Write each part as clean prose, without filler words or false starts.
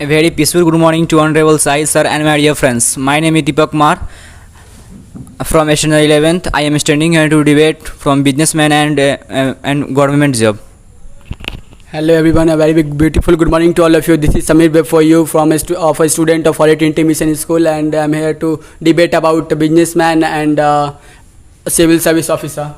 A very peaceful good morning to Honorable Sai sir and my dear friends. My name is Deepak Mar from National 11th. I am standing here to debate from businessman and government job. Hello everyone, a very big, beautiful good morning to all of you. This is Samir Beb for you from a student of Holy Trinity Mission School, and I am here to debate about a businessman and a civil service officer.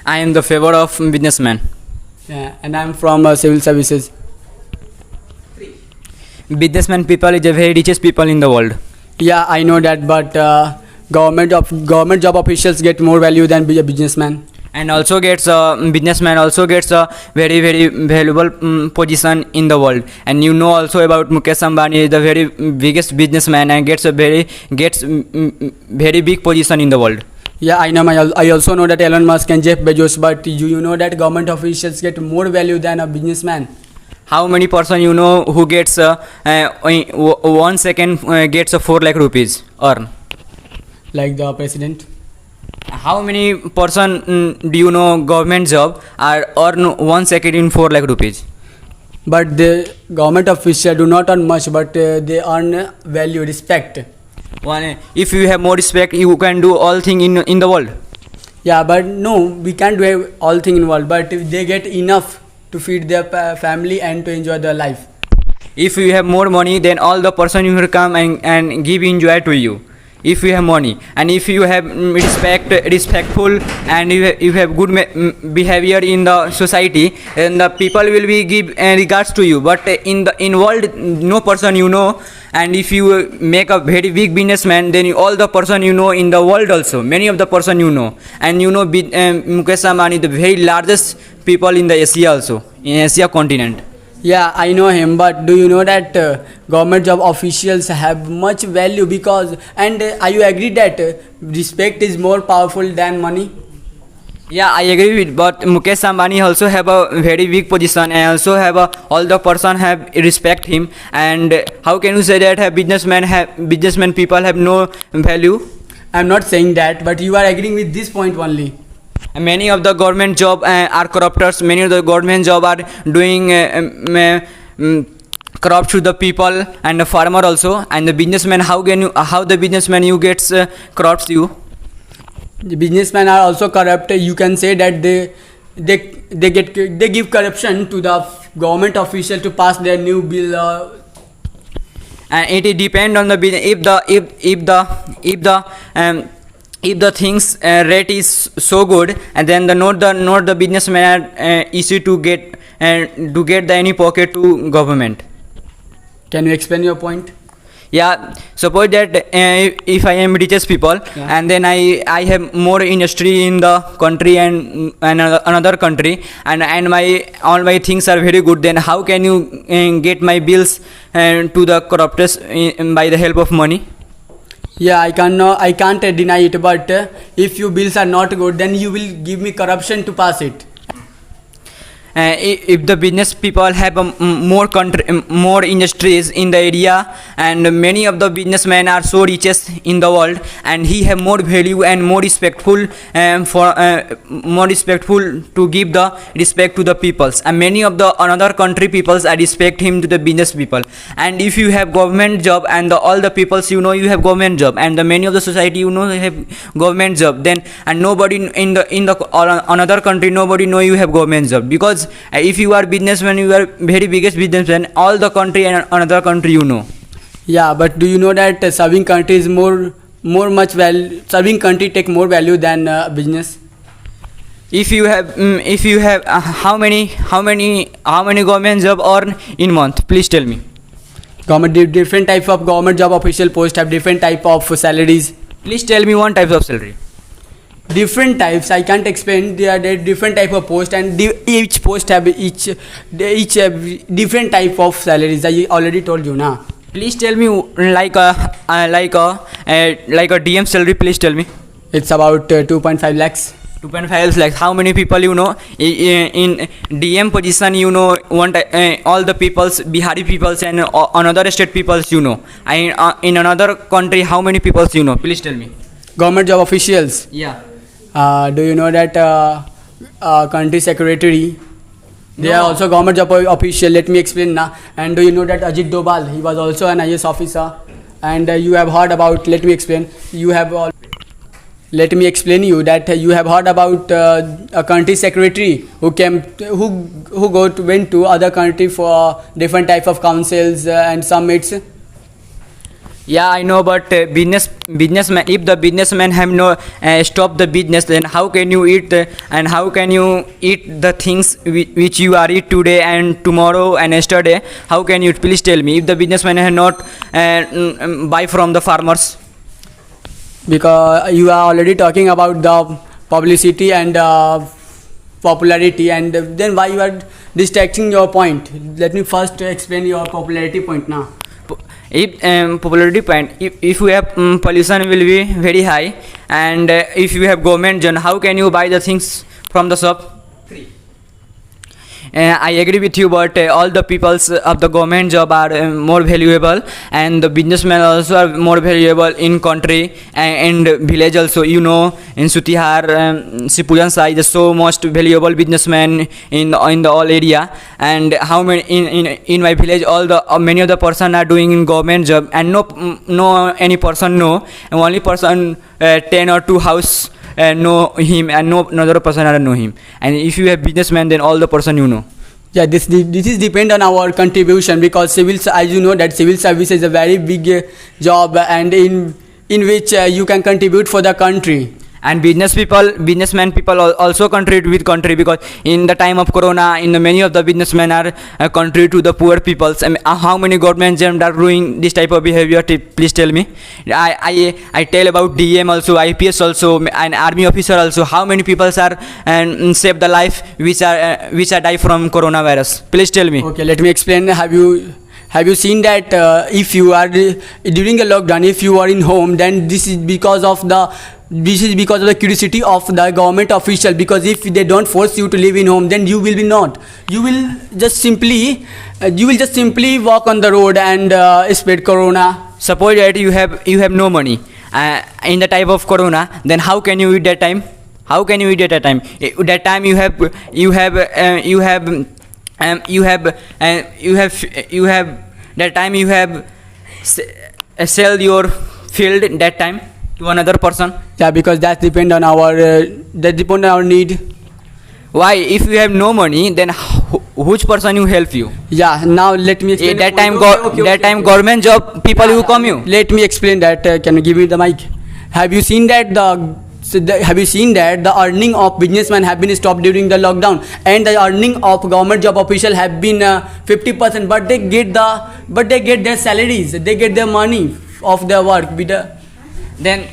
I am the favor of businessman. Yeah, and I am from civil services. Businessman people is the very richest people in the world. Yeah, I know that, but government job officials get more value than a businessman. And also gets businessman also gets a very valuable position in the world. And you know also about Mukesh Ambani is the very biggest businessman and gets very big position in the world. Yeah, I know. I also know that Elon Musk and Jeff Bezos, but you know that government officials get more value than a businessman. How many person you know who gets 1 second gets 4 lakh rupees earn? Like the president. How many person do you know government job are earn 1 second in 4 lakh rupees? But the government officials do not earn much, but they earn value, respect. If you have more respect, you can do all thing in the world. Yeah, but no, we can't do all thing in the world, but if they get enough to feed their family and to enjoy their life. If you have more money, then all the person you will come and give enjoy to you. If you have money, and if you have respectful, and you have good behavior in the society, then the people will be give regards to you. But in world, no person you know, and if you make a very big businessman, then all the person you know in the world also, many of the person you know, and you know Mukesh Ambani, the very largest people in the Asia also, in Asia continent. Yeah, I know him, but do you know that government job officials have much value because, and are you agree that respect is more powerful than money? Yeah, I agree with, but Mukesh Ambani also have a very big position and also have all the person have respect him. And how can you say that businessmen people have no value? I'm not saying that, but you are agreeing with this point only. Many of the government job are corruptors. Many of the government job are doing corrupt to the people and the farmer also. And the businessman, how the businessman you gets corrupts you? The businessmen are also corrupt. You can say that they give corruption to the government official to pass their new bill. And it depend on the if the things rate is so good, and then not the businessman are easy to get the any pocket to government. Can you explain your point? Yeah, suppose that if I am richest people, yeah, and then I have more industry in the country and another country, and all my things are very good, then how can you get my bills to the corruptors by the help of money? Yeah, I can't deny it, but if your bills are not good, then you will give me corruption to pass it. If the business people have more industries in the area, and many of the businessmen are so richest in the world, and he have more value and more respectful to give the respect to the peoples, and many of the another country peoples are respect him to the business people. And if you have government job, and all the peoples you know you have government job, and the many of the society you know they have government job, then and nobody in the another country nobody know you have government job, because if you are businessman, you are very biggest businessman, all the country and another country you know. Yeah, but do you know that serving country is more much value? Serving country take more value than business. If you have how many government job earn in month? Please tell me. Different type of government job official post have different type of salaries. Please tell me one type of salary. Different types, I can't explain. There are different type of post, and each post have each have different type of salaries. I already told you now. Please tell me like a DM salary. Please tell me. It's about 2.5 lakhs. 2.5 lakhs. How many people you know in DM position? You know all the peoples, Bihari peoples and another state peoples you know. In another country, how many peoples you know? Please tell me. Government job officials. Yeah. Do you know that country secretary They are also government job official. Let me explain now. And do you know that Ajit Doval, he was also an IAS officer. And you have heard about, let me explain, you have all, let me explain you that you have heard about a country secretary who came, went to other country for different type of councils and summits. Yeah, I know, but businessman. If the businessman have no stop the business, then how can you eat and how can you eat the things which you are eat today and tomorrow and yesterday? How can you? Please tell me. If the businessman have not buy from the farmers. Because you are already talking about the publicity and popularity, and then why you are distracting your point? Let me first explain your popularity point now. If popularity point, if you have pollution will be very high, and if you have government, then how can you buy the things from the shop? I agree with you, but all the peoples of the government job are more valuable, and the businessmen also are more valuable in country and village also. You know, in Sutihar, Sipujan Sai is so most valuable businessman in the all area. And how many in my village, all the many of the person are doing in government job, and no any person know, and only person 10 or 2 house know him, and no another person are know him. And if you have businessman, then all the person you know. Yeah, this is depend on our contribution, because civil, as you know, that civil service is a very big job, and in which you can contribute for the country. And businessmen people also contribute with country, because in the time of corona, in the many of the businessmen are contribute to the poor peoples. And how many government jobs are doing this type of behavior? Please tell me. I tell about DM also, IPS also, and army officer also. How many people are and save the life which are die from coronavirus? Please tell me. Okay, let me explain. Have you seen that if you are during a lockdown, if you are in home, then this is because of the curiosity of the government official. Because if they don't force you to live in home, then you will be not. You will just simply walk on the road and spread corona. Suppose that you have no money in the time of corona, then how can you eat that time? How can you eat at that time? That time you have that time you have sell your field that time to another person. Yeah, because that depend on our need. Why? If you have no money, then which person you help you? Yeah, now let me explain. That time government job people who come you. Let me explain that. Can you give me the mic? Have you seen that the earning of businessmen have been stopped during the lockdown, and the earning of government job official have been 50%, but they get their salaries, they get their money of their work. Then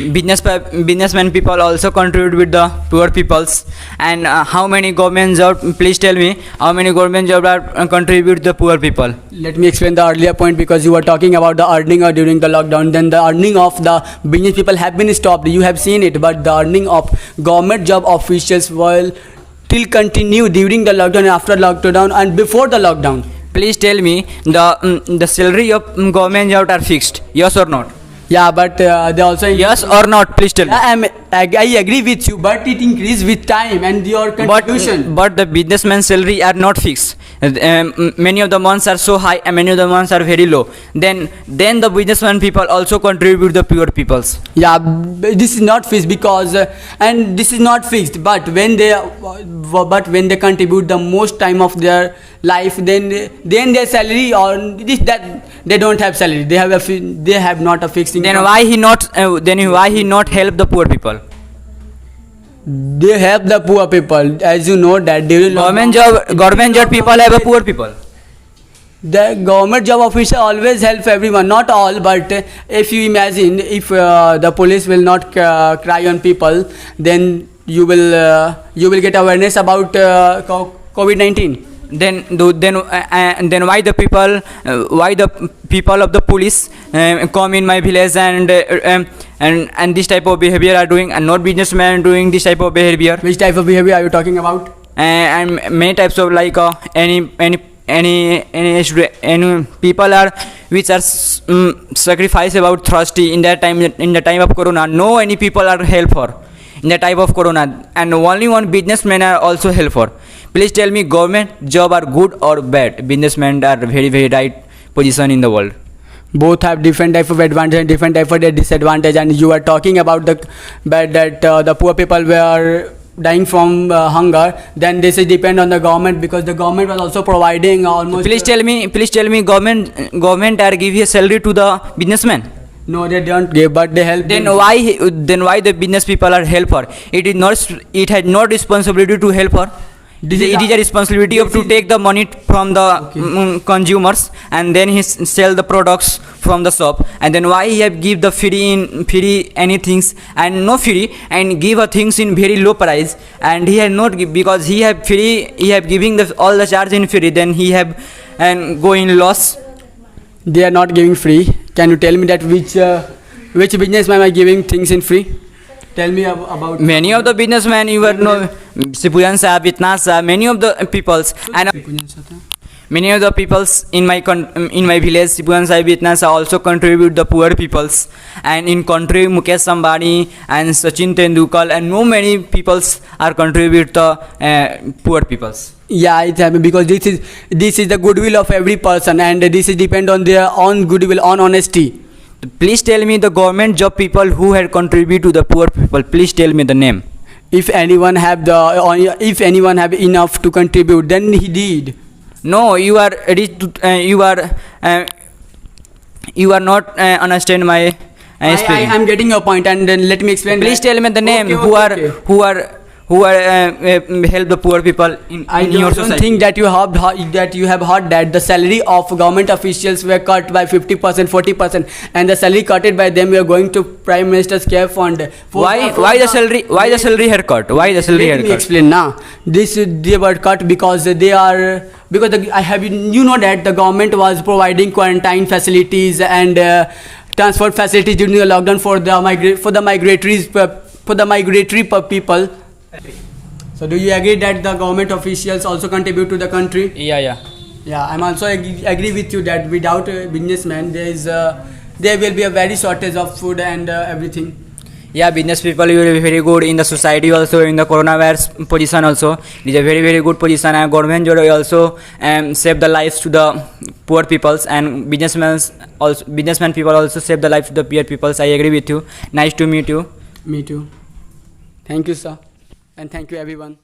businessmen people also contribute with the poor peoples. And how many government job? Please tell me how many government job are contribute the poor people. Let me explain the earlier point, because you were talking about the earning during the lockdown. Then the earning of the business people have been stopped. You have seen it, but the earning of government job officials will still continue during the lockdown, and after lockdown, and before the lockdown. Please tell me the salary of government job are fixed, yes or not? Yeah, but they also yes or not? Please tell me. I agree with you, but it increase with time and your contribution. But the businessman's salary are not fixed. Many of the months are so high and many of the months are very low. Then the businessman people also contribute the poor peoples. Yeah, this is not fixed because and this is not fixed. But when they contribute the most time of their life, then their salary or that they don't have salary. They have not a fixed income. Then why he not help the poor people? They help the poor people, as you know that during government job people have a poor people. The government job officer always help everyone, not all, but if you imagine if the police will not cry on people, then you will get awareness about COVID-19. Then why the people of the police come in my village and this type of behavior are doing, and not businessmen doing this type of behavior? Which type of behavior are you talking about? And many types of like any people are which are sacrifice about thirsty in that time, in the time of corona. No any people are help for. in the type of corona, and only one businessmen are also helper. Please tell me, government job are good or bad? Businessmen are very right position in the world. Both have different type of advantage and different type of disadvantage, and you are talking about the bad that the poor people were dying from hunger. Then this is depend on the government, because the government was also providing almost. Please tell me, government are give a salary to the businessman. No, they don't give, but they help. Then why the business people are helper? It had no responsibility to helper. It is a responsibility of to take the money from the consumers, and then he sell the products from the shop. And then why he have give the free anything and no free, and give a things in very low price, and he had not give, because he have giving all the charge in free, then he have and go in loss. They are not giving free. Can you tell me that which businessman are giving things in free? Tell me about. Many of the businessmen, you know, Sipuyan Sahab, Vitnas Sahab, many of the peoples, and many of the peoples in my village, Sipuyan Sahab, Vitnas Sahab also contribute the poor peoples, and in country Mukesh Ambani and Sachin Tendulkar and no many peoples are contribute the poor peoples. Yeah, it's happening because this is the goodwill of every person, and this is depend on their own goodwill, on honesty. Please tell me the government job people who had contribute to the poor people. Please tell me the name. If anyone have enough to contribute, then he did. No, you are ready to. You are not understand my. I am getting your point, and then let me explain. Please tell me the name who are help the poor people in your society. I don't think that you have heard that the salary of government officials were cut by 50%, 40%, and the salary cutted by them were going to Prime Minister's Care Fund. Why the salary haircut? Why the salary haircut? Let me explain now. They were cut because you know that the government was providing quarantine facilities and transport facilities during the lockdown for the migratory people. So do you agree that the government officials also contribute to the country? Yeah. I'm also agree with you that without a businessman there will be a very shortage of food and everything. Yeah, business people will be very good in the society also, in the coronavirus position also. It is a very good position, and government will also save the lives to the poor peoples, and businessmen people also save the life to the poor peoples. I agree with you. Nice to meet you. Me too. Thank you, sir. And thank you, everyone.